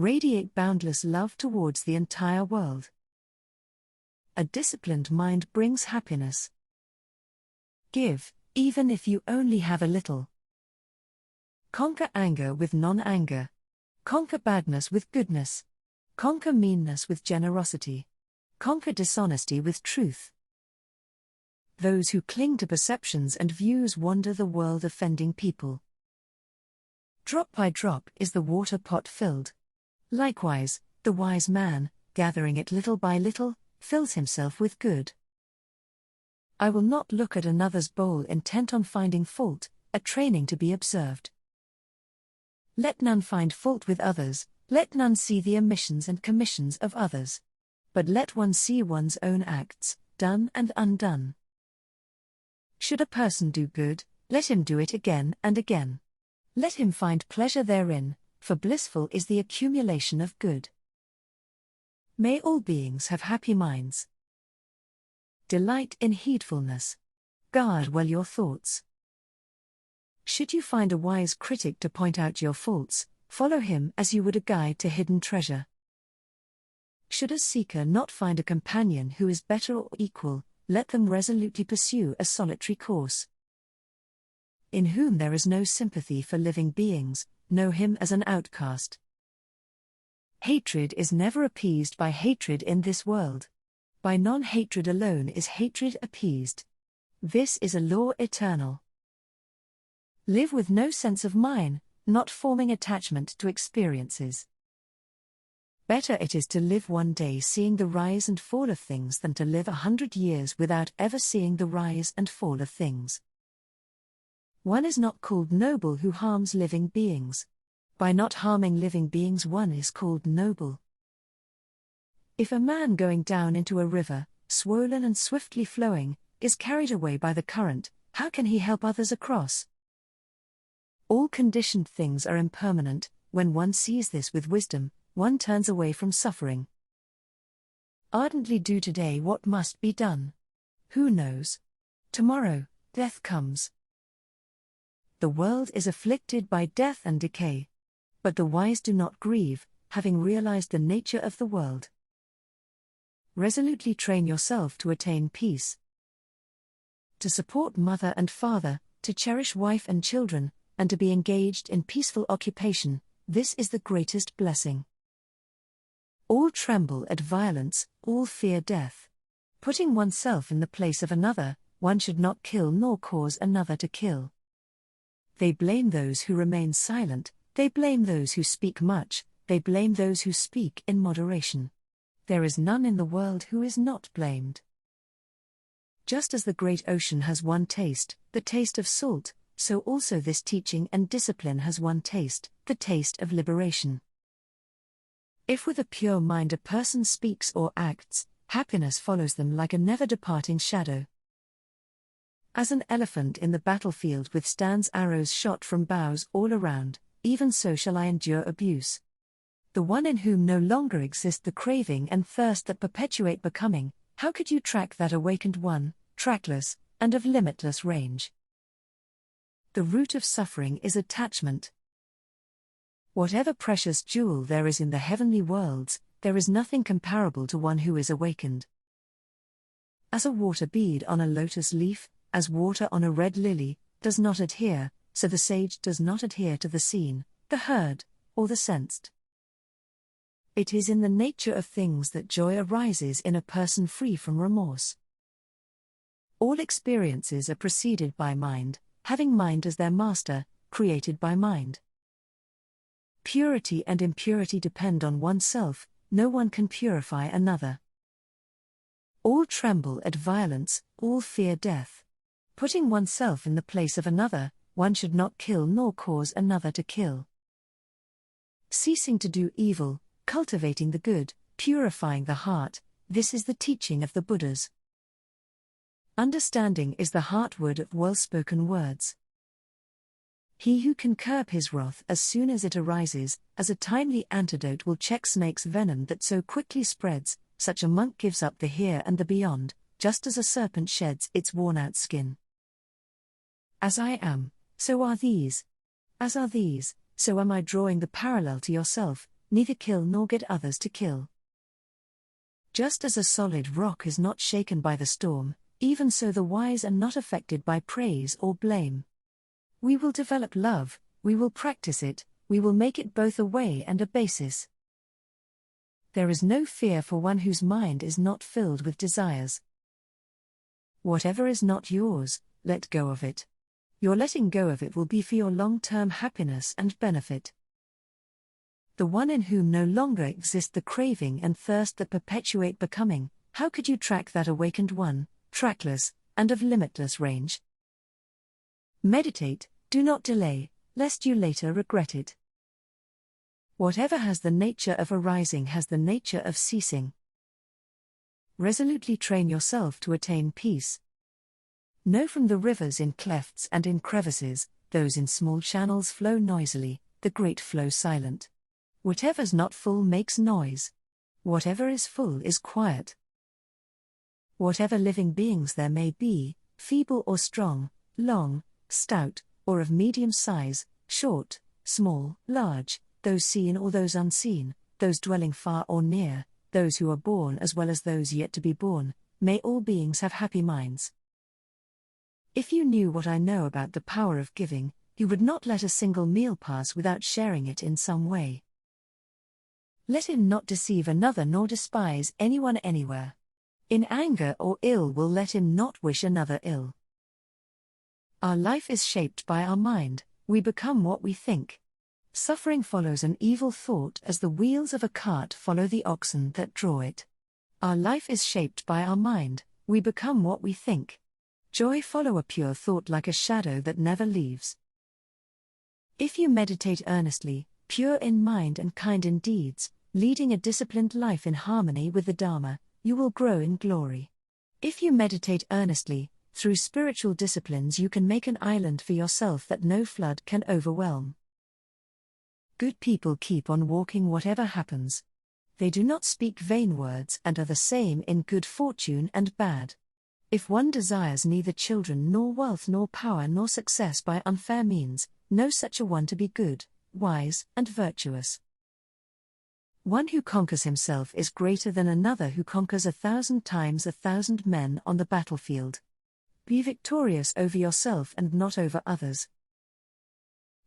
Radiate boundless love towards the entire world. A disciplined mind brings happiness. Give, even if you only have a little. Conquer anger with non-anger. Conquer badness with goodness. Conquer meanness with generosity. Conquer dishonesty with truth. Those who cling to perceptions and views wander the world offending people. Drop by drop is the water pot filled. Likewise, the wise man, gathering it little by little, fills himself with good. I will not look at another's bowl intent on finding fault, a training to be observed. Let none find fault with others, let none see the omissions and commissions of others. But let one see one's own acts, done and undone. Should a person do good, let him do it again and again. Let him find pleasure therein, for blissful is the accumulation of good. May all beings have happy minds. Delight in heedfulness. Guard well your thoughts. Should you find a wise critic to point out your faults, follow him as you would a guide to hidden treasure. Should a seeker not find a companion who is better or equal, let them resolutely pursue a solitary course. In whom there is no sympathy for living beings, know him as an outcast. Hatred is never appeased by hatred in this world. By non-hatred alone is hatred appeased. This is a law eternal. Live with no sense of mine, not forming attachment to experiences. Better it is to live one day seeing the rise and fall of things than to live 100 years without ever seeing the rise and fall of things. One is not called noble who harms living beings. By not harming living beings one is called noble. If a man going down into a river, swollen and swiftly flowing, is carried away by the current, how can he help others across? All conditioned things are impermanent. When one sees this with wisdom, one turns away from suffering. Ardently do today what must be done. Who knows? Tomorrow, death comes. The world is afflicted by death and decay. But the wise do not grieve, having realized the nature of the world. Resolutely train yourself to attain peace. To support mother and father, to cherish wife and children, and to be engaged in peaceful occupation, this is the greatest blessing. All tremble at violence, all fear death. Putting oneself in the place of another, one should not kill nor cause another to kill. They blame those who remain silent, they blame those who speak much, they blame those who speak in moderation. There is none in the world who is not blamed. Just as the great ocean has one taste, the taste of salt, so also this teaching and discipline has one taste, the taste of liberation. If with a pure mind a person speaks or acts, happiness follows them like a never-departing shadow. As an elephant in the battlefield withstands arrows shot from bows all around, even so shall I endure abuse. The one in whom no longer exist the craving and thirst that perpetuate becoming, how could you track that awakened one, trackless, and of limitless range? The root of suffering is attachment. Whatever precious jewel there is in the heavenly worlds, there is nothing comparable to one who is awakened. As a water bead on a lotus leaf, as water on a red lily, does not adhere, so the sage does not adhere to the seen, the heard, or the sensed. It is in the nature of things that joy arises in a person free from remorse. All experiences are preceded by mind, having mind as their master, created by mind. Purity and impurity depend on oneself, no one can purify another. All tremble at violence, all fear death. Putting oneself in the place of another, one should not kill nor cause another to kill. Ceasing to do evil, cultivating the good, purifying the heart, this is the teaching of the Buddhas. Understanding is the heartwood of well-spoken words. He who can curb his wrath as soon as it arises, as a timely antidote will check snake's venom that so quickly spreads, such a monk gives up the here and the beyond, just as a serpent sheds its worn-out skin. As I am, so are these. As are these, so am I. Drawing the parallel to yourself, neither kill nor get others to kill. Just as a solid rock is not shaken by the storm, even so the wise are not affected by praise or blame. We will develop love, we will practice it, we will make it both a way and a basis. There is no fear for one whose mind is not filled with desires. Whatever is not yours, let go of it. Your letting go of it will be for your long-term happiness and benefit. The one in whom no longer exist the craving and thirst that perpetuate becoming, how could you track that awakened one, trackless, and of limitless range? Meditate, do not delay, lest you later regret it. Whatever has the nature of arising has the nature of ceasing. Resolutely train yourself to attain peace. Know from the rivers in clefts and in crevices, those in small channels flow noisily, the great flow silent. Whatever's not full makes noise. Whatever is full is quiet. Whatever living beings there may be, feeble or strong, long, stout, or of medium size, short, small, large, those seen or those unseen, those dwelling far or near, those who are born as well as those yet to be born, may all beings have happy minds. If you knew what I know about the power of giving, you would not let a single meal pass without sharing it in some way. Let him not deceive another nor despise anyone anywhere. In anger or ill will let him not wish another ill. Our life is shaped by our mind, we become what we think. Suffering follows an evil thought as the wheels of a cart follow the oxen that draw it. Our life is shaped by our mind, we become what we think. Joy follow a pure thought like a shadow that never leaves. If you meditate earnestly, pure in mind and kind in deeds, leading a disciplined life in harmony with the Dharma, you will grow in glory. If you meditate earnestly, through spiritual disciplines you can make an island for yourself that no flood can overwhelm. Good people keep on walking whatever happens. They do not speak vain words and are the same in good fortune and bad. If one desires neither children nor wealth nor power nor success by unfair means, know such a one to be good, wise, and virtuous. One who conquers himself is greater than another who conquers 1,000 times 1,000 men on the battlefield. Be victorious over yourself and not over others.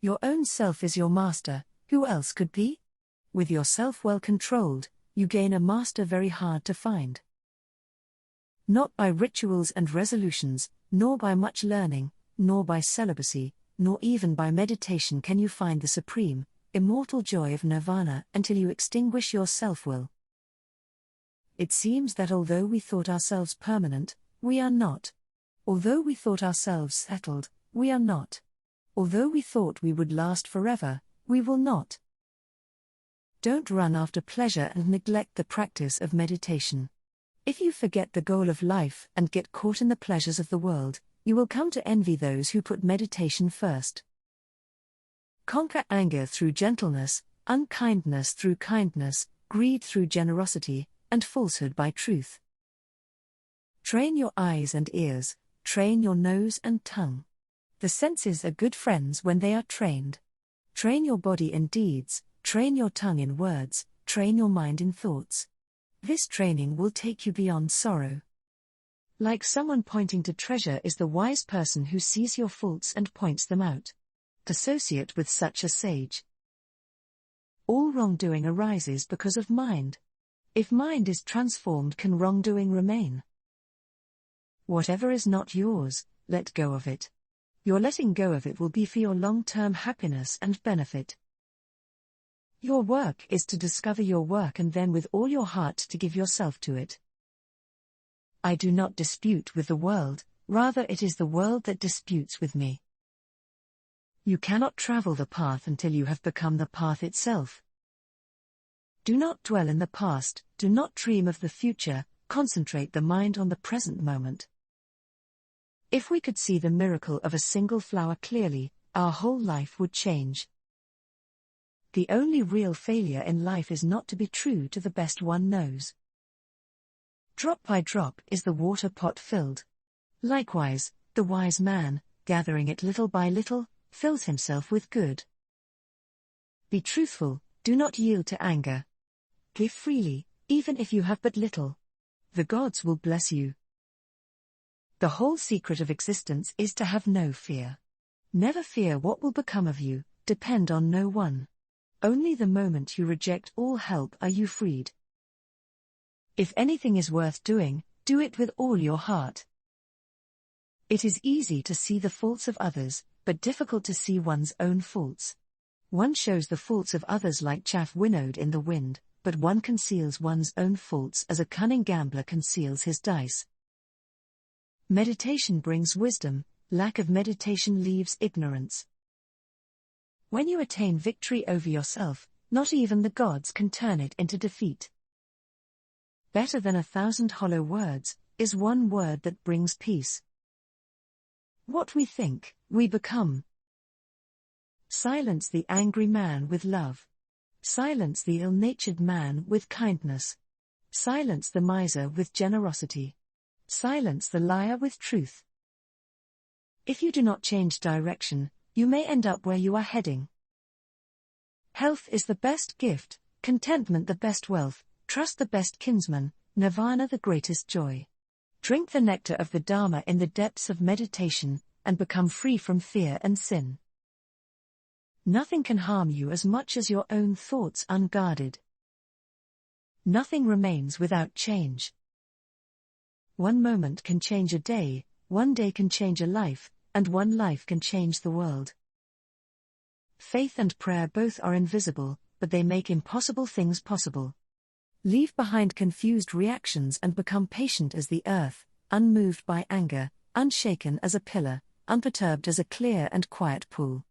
Your own self is your master, who else could be? With yourself well controlled, you gain a master very hard to find. Not by rituals and resolutions, nor by much learning, nor by celibacy, nor even by meditation can you find the supreme, immortal joy of nirvana until you extinguish your self-will. It seems that although we thought ourselves permanent, we are not. Although we thought ourselves settled, we are not. Although we thought we would last forever, we will not. Don't run after pleasure and neglect the practice of meditation. If you forget the goal of life and get caught in the pleasures of the world, you will come to envy those who put meditation first. Conquer anger through gentleness, unkindness through kindness, greed through generosity, and falsehood by truth. Train your eyes and ears, train your nose and tongue. The senses are good friends when they are trained. Train your body in deeds, train your tongue in words, train your mind in thoughts. This training will take you beyond sorrow. Like someone pointing to treasure is the wise person who sees your faults and points them out. Associate with such a sage. All wrongdoing arises because of mind. If mind is transformed, can wrongdoing remain? Whatever is not yours, let go of it. Your letting go of it will be for your long-term happiness and benefit. Your work is to discover your work and then with all your heart to give yourself to it. I do not dispute with the world, rather it is the world that disputes with me. You cannot travel the path until you have become the path itself. Do not dwell in the past, do not dream of the future, concentrate the mind on the present moment. If we could see the miracle of a single flower clearly, our whole life would change. The only real failure in life is not to be true to the best one knows. Drop by drop is the water pot filled. Likewise, the wise man, gathering it little by little, fills himself with good. Be truthful, Do not yield to anger. Give freely, even if you have but little. The gods will bless you. The whole secret of existence is to have no fear. Never fear what will become of you, depend on no one. Only the moment you reject all help are you freed. If anything is worth doing, do it with all your heart. It is easy to see the faults of others, but difficult to see one's own faults. One shows the faults of others like chaff winnowed in the wind, but one conceals one's own faults as a cunning gambler conceals his dice. Meditation brings wisdom, lack of meditation leaves ignorance. When you attain victory over yourself, not even the gods can turn it into defeat. Better than 1,000 hollow words is one word that brings peace. What we think, we become. Silence the angry man with love. Silence the ill-natured man with kindness. Silence the miser with generosity. Silence the liar with truth. If you do not change direction, you may end up where you are heading. Health is the best gift, contentment the best wealth, trust the best kinsman, nirvana the greatest joy. Drink the nectar of the Dharma in the depths of meditation, and become free from fear and sin. Nothing can harm you as much as your own thoughts unguarded. Nothing remains without change. One moment can change a day, one day can change a life, and one life can change the world. Faith and prayer both are invisible, but they make impossible things possible. Leave behind confused reactions and become patient as the earth, unmoved by anger, unshaken as a pillar, unperturbed as a clear and quiet pool.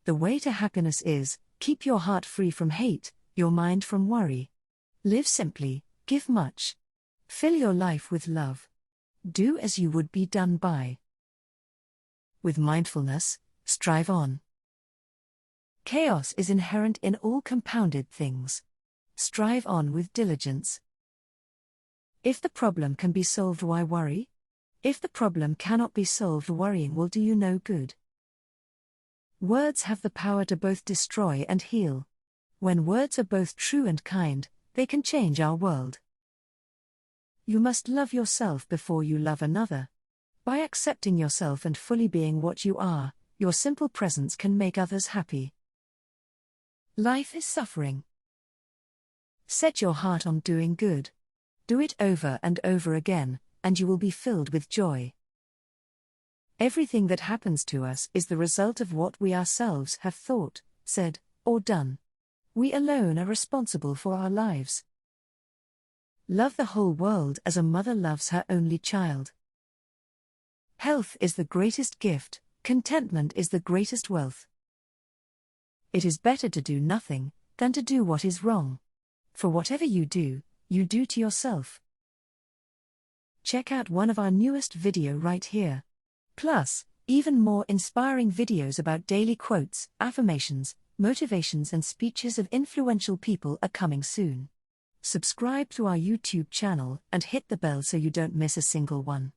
The way to happiness is, keep your heart free from hate, your mind from worry. Live simply, give much. Fill your life with love. Do as you would be done by. With mindfulness, strive on. Chaos is inherent in all compounded things. Strive on with diligence. If the problem can be solved, why worry? If the problem cannot be solved, worrying will do you no good. Words have the power to both destroy and heal. When words are both true and kind, they can change our world. You must love yourself before you love another. By accepting yourself and fully being what you are, your simple presence can make others happy. Life is suffering. Set your heart on doing good. Do it over and over again, and you will be filled with joy. Everything that happens to us is the result of what we ourselves have thought, said, or done. We alone are responsible for our lives. Love the whole world as a mother loves her only child. Health is the greatest gift, contentment is the greatest wealth. It is better to do nothing than to do what is wrong. For whatever you do to yourself. Check out one of our newest video right here. Plus, even more inspiring videos about daily quotes, affirmations, motivations and speeches of influential people are coming soon. Subscribe to our YouTube channel and hit the bell so you don't miss a single one.